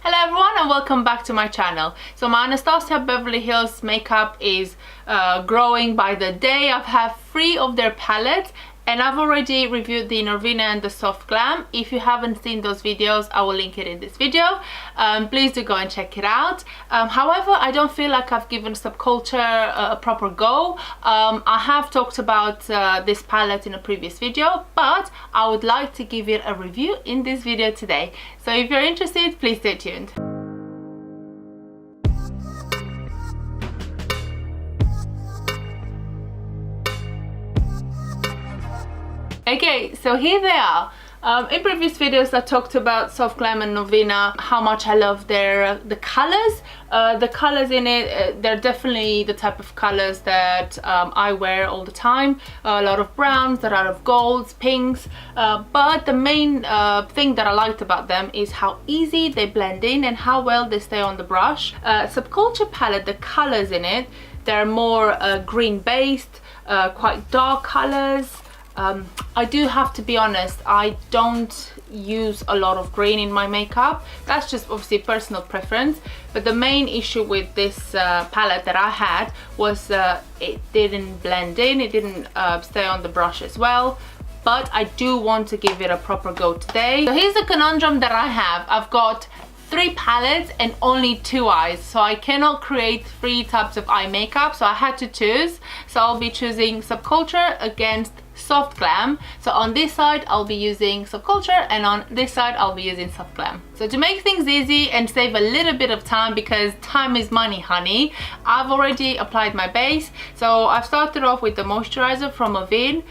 Hello everyone and welcome back to my channel. So my Anastasia Beverly Hills makeup is growing by the day. I've had 3 of their palettes and I've already reviewed the Norvina and the Soft Glam. If you haven't seen those videos, I will link it in this video. Please do go and check it out. However, I don't feel like I've given Subculture a proper go. I have talked about this palette in a previous video, but I would like to give it a review in this video today. So if you're interested, please stay tuned. Okay, so here they are. In previous videos I talked about Soft Glam and Norvina, how much I love the colors. The colors in it, they're definitely the type of colors that I wear all the time. A lot of browns, a lot of golds, pinks, but the main thing that I liked about them is how easy they blend in and how well they stay on the brush. Subculture palette, the colors in it, they're more green based, quite dark colors. I do have to be honest, I don't use a lot of green in my makeup. That's just obviously personal preference, but the main issue with this palette that I had was it didn't blend in, it didn't stay on the brush as well. But I do want to give it a proper go today. So here's the conundrum that I have. I've got 3 palettes and only 2 eyes, so I cannot create 3 types of eye makeup, so I had to choose. So I'll be choosing Subculture against Soft Glam. So on this side I'll be using Subculture and on this side I'll be using Soft Glam. So to make things easy and save a little bit of time, because time is money honey, I've already applied my base. So I've started off with the moisturizer from Avene.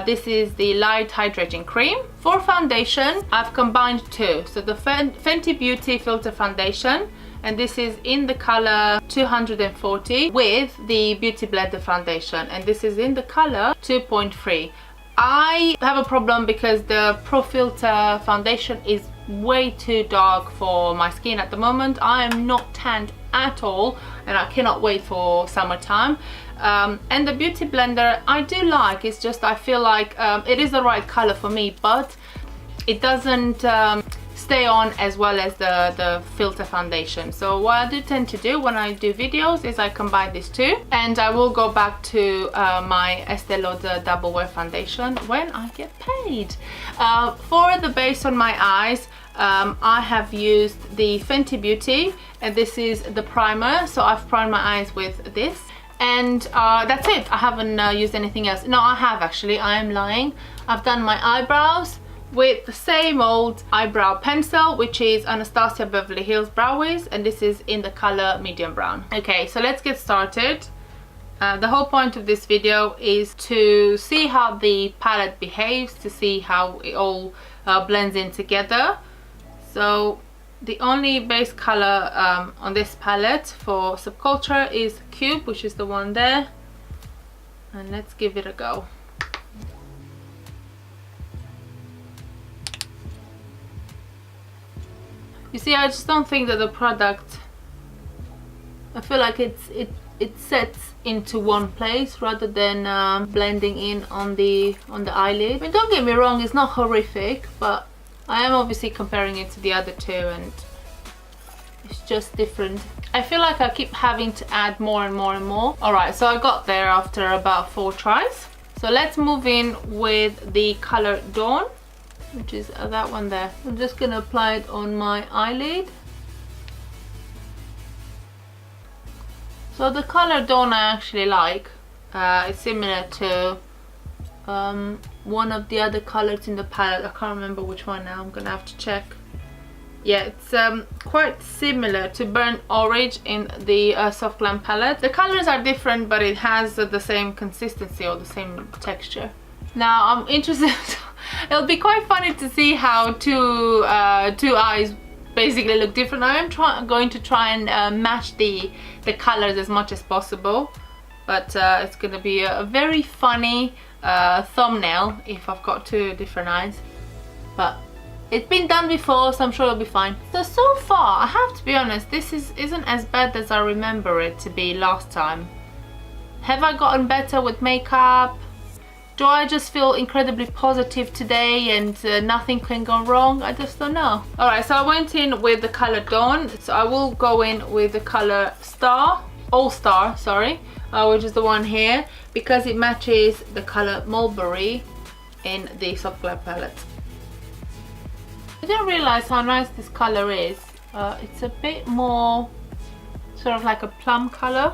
This is the light hydrating cream. For foundation I've combined 2, so the Fenty Beauty Filter Foundation, and this is in the color 240, with the Beauty Blender foundation, and this is in the color 2.3. I have a problem because the Pro Filter foundation is way too dark for my skin at the moment. I am not tanned at all and I cannot wait for summertime. And the Beauty Blender I do like, it's just I feel like it is the right color for me, but it doesn't stay on as well as the filter foundation. So what I do tend to do when I do videos is I combine these 2, and I will go back to my Estee Lauder Double Wear foundation when I get paid. For the base on my eyes, I have used the Fenty Beauty, and this is the primer. So I've primed my eyes with this, and that's it. I haven't used anything else. No, I have actually, I am lying. I've done my eyebrows with the same old eyebrow pencil, which is Anastasia Beverly Hills Brow Wiz, and this is in the color medium brown. Okay, so let's get started. The whole point of this video is to see how the palette behaves, to see how it all blends in together. So the only base color on this palette for Subculture is Cube, which is the one there, and let's give it a go. You see, I just don't think that the product, I feel like it sets into one place rather than blending in on the eyelid. I mean, don't get me wrong, it's not horrific, but I am obviously comparing it to the other 2 and it's just different. I feel like I keep having to add more and more and more. Alright, so I got there after about 4 tries. So let's move in with the color Dawn, which is that one there. I'm just gonna apply it on my eyelid. So the color Dawn I actually like. It's similar to one of the other colors in the palette. I can't remember which one now, I'm gonna have to check. Yeah, it's quite similar to Burnt Orange in the Soft Glam palette. The colors are different, but it has the same consistency or the same texture. Now I'm interested it'll be quite funny to see how two eyes basically look different. I am going to try and match the colors as much as possible, but it's going to be a very funny thumbnail if I've got 2 different eyes. But it's been done before, so I'm sure it'll be fine. So far, I have to be honest, this isn't as bad as I remember it to be last time. Have I gotten better with makeup? Do I just feel incredibly positive today and nothing can go wrong? I just don't know. Alright, so I went in with the color Dawn. So I will go in with the color All Star, sorry, which is the one here, because it matches the color Mulberry in the Soft Glam palette. I didn't realize how nice this color is. It's a bit more sort of like a plum color.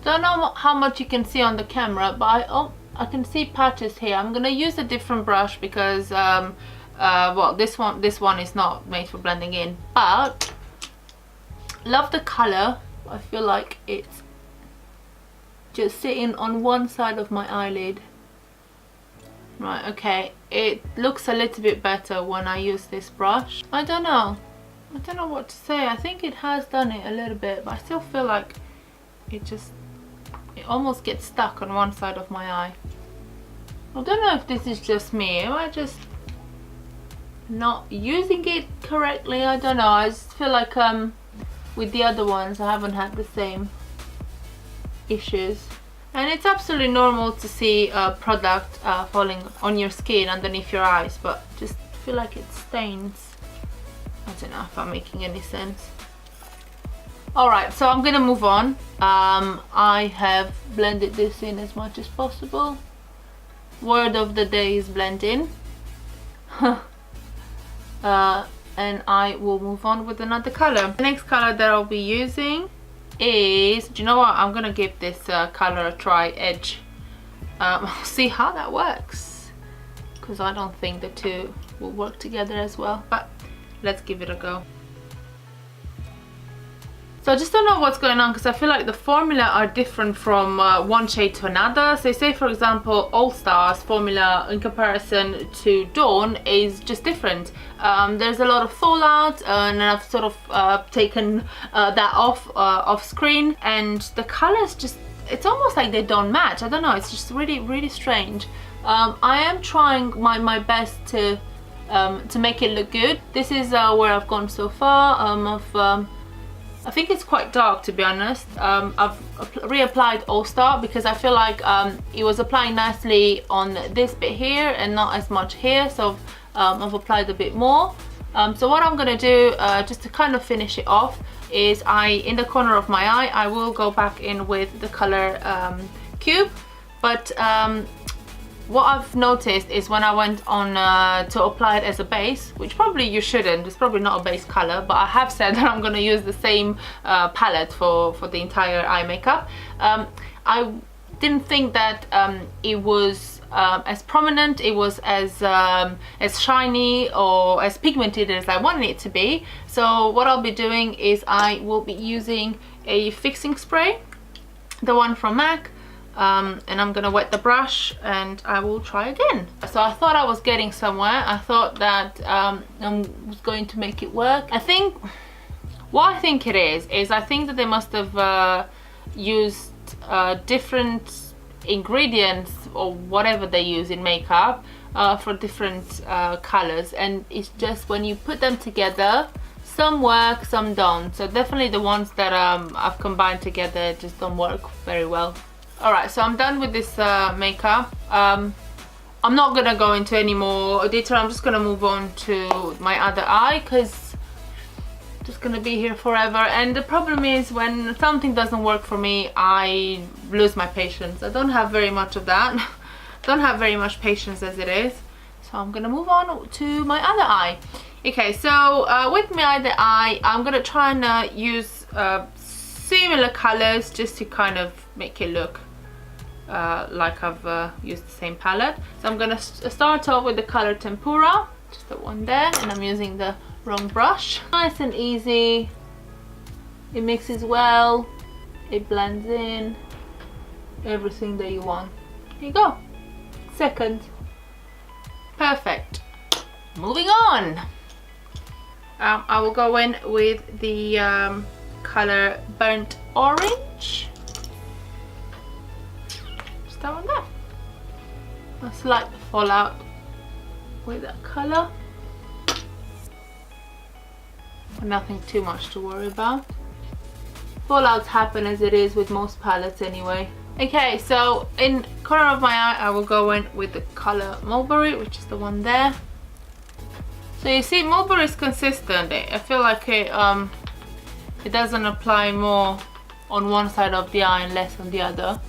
Don't know how much you can see on the camera, but I can see patches here. I'm gonna use a different brush because well, this one is not made for blending in, but love the color. I feel like it's just sitting on one side of my eyelid. Right, okay, it looks a little bit better when I use this brush. I don't know what to say. I think it has done it a little bit, but I still feel like it almost gets stuck on one side of my eye. I don't know if this is just me. Am I just not using it correctly? I don't know. I just feel like with the other ones I haven't had the same issues. And it's absolutely normal to see product falling on your skin underneath your eyes, but just feel like it stains. I don't know if I'm making any sense. Alright, so I'm gonna move on. I have blended this in as much as possible. Word of the day is blend in. And I will move on with another color. The next color that I'll be using is, do you know what, I'm gonna give this color a try, Edge. I'll see how that works, because I don't think the two will work together as well, but let's give it a go. So I just don't know what's going on, because I feel like the formula are different from one shade to another. So say for example All Star's formula in comparison to Dawn is just different. There's a lot of fallout, and I've sort of taken that off screen, and the colors just, it's almost like they don't match. I don't know, it's just really strange. I am trying my best to make it look good. This is where I've gone so far. I think it's quite dark, to be honest. I've reapplied All Star because I feel like it was applying nicely on this bit here and not as much here, so I've applied a bit more. So what I'm gonna do, just to kind of finish it off, is in the corner of my eye, I will go back in with the color Cube, but what I've noticed is when I went on to apply it as a base, which probably you shouldn't, it's probably not a base color, but I have said that I'm going to use the same palette for the entire eye makeup. I didn't think that it was as prominent, it was as shiny or as pigmented as I wanted it to be. So what I'll be doing is I will be using a fixing spray, the one from MAC. And I'm gonna wet the brush and I will try again. So I thought I was getting somewhere. I thought that I was going to make it work. I think what I think it is I think that they must have used different ingredients or whatever they use in makeup for different colors, and it's just when you put them together, some work, some don't. So definitely the ones that I've combined together just don't work very well. Alright, so I'm done with this makeup. I'm not gonna go into any more detail. I'm just gonna move on to my other eye, because I'm just gonna be here forever. And the problem is, when something doesn't work for me, I lose my patience. I don't have very much of that. Don't have very much patience as it is. So I'm gonna move on to my other eye. Okay, so with my other eye, I'm gonna try and use similar colors just to kind of make it look like I've used the same palette. So I'm gonna start off with the color Tempura, just the one there, and I'm using the wrong brush. Nice and easy, it mixes well, it blends in, everything that you want. Here you go, second, perfect. Moving on, I will go in with the color Burnt Orange. Just that one there. A slight fallout with that color. Nothing too much to worry about. Fallouts happen as it is with most palettes anyway. Okay, so in corner of my eye I will go in with the color Mulberry, which is the one there. So you see, Mulberry is consistent. I feel like it doesn't apply more on one side of the eye and less on the other.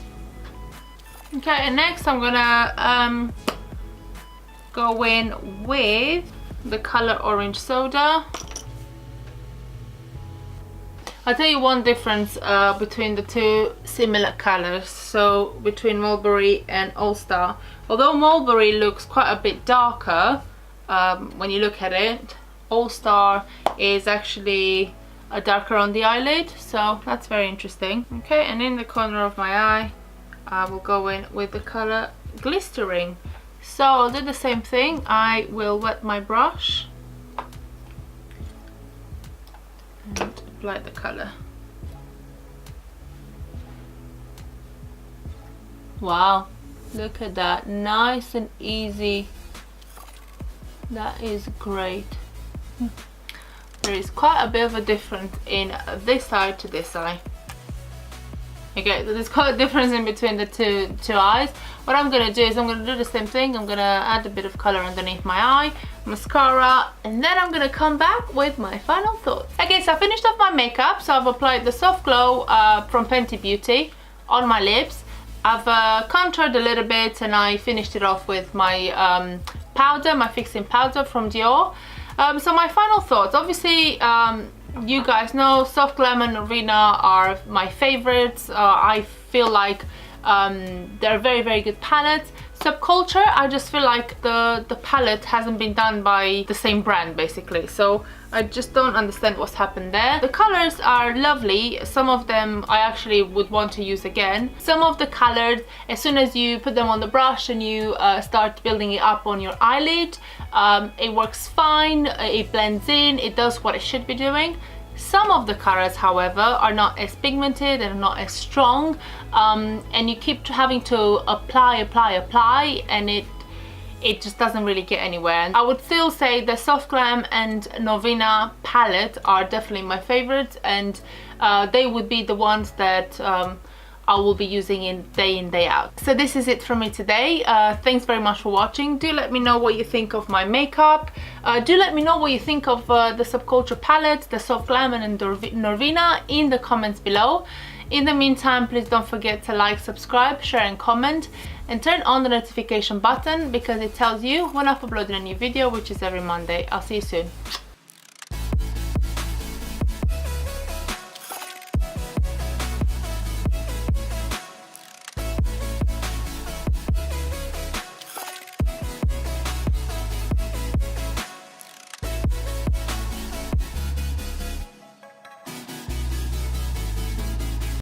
Okay, and next I'm gonna go in with the color Orange Soda. I'll tell you one difference between the two similar colors, so between Mulberry and All Star. Although Mulberry looks quite a bit darker when you look at it, All Star is actually darker on the eyelid, so that's very interesting. Okay, and in the corner of my eye I will go in with the color Glistering. So I'll do the same thing. I will wet my brush and apply the color. Wow, look at that, nice and easy. That is great. There is quite a bit of a difference in this eye to this eye. Okay, so there's quite a difference in between the two eyes. What I'm gonna do is I'm gonna do the same thing. I'm gonna add a bit of color underneath my eye, mascara, and then I'm gonna come back with my final thoughts. Okay, so I finished off my makeup. So I've applied the Soft Glow from Fenty Beauty on my lips. I've contoured a little bit, and I finished it off with my powder, my fixing powder from Dior. So my final thoughts, obviously, you guys know Soft Glam and Norvina are my favorites. I feel like they're very, very good palettes. Subculture, I just feel like the palette hasn't been done by the same brand, basically. So I just don't understand what's happened there. The colors are lovely. Some of them I actually would want to use again. Some of the colors, as soon as you put them on the brush and you start building it up on your eyelid, it works fine, it blends in, it does what it should be doing. Some of the colors, however, are not as pigmented and not as strong, and you keep having to apply, and it just doesn't really get anywhere. And I would still say the Soft Glam and Norvina palette are definitely my favorites, and they would be the ones that I will be using in day out. So this is it from me today. Thanks very much for watching. Do let me know what you think of my makeup. Do let me know what you think of the Subculture palette, the Soft Glam and Norvina in the comments below. In the meantime, please don't forget to like, subscribe, share and comment, and turn on the notification button because it tells you when I've uploaded a new video, which is every Monday. I'll see you soon.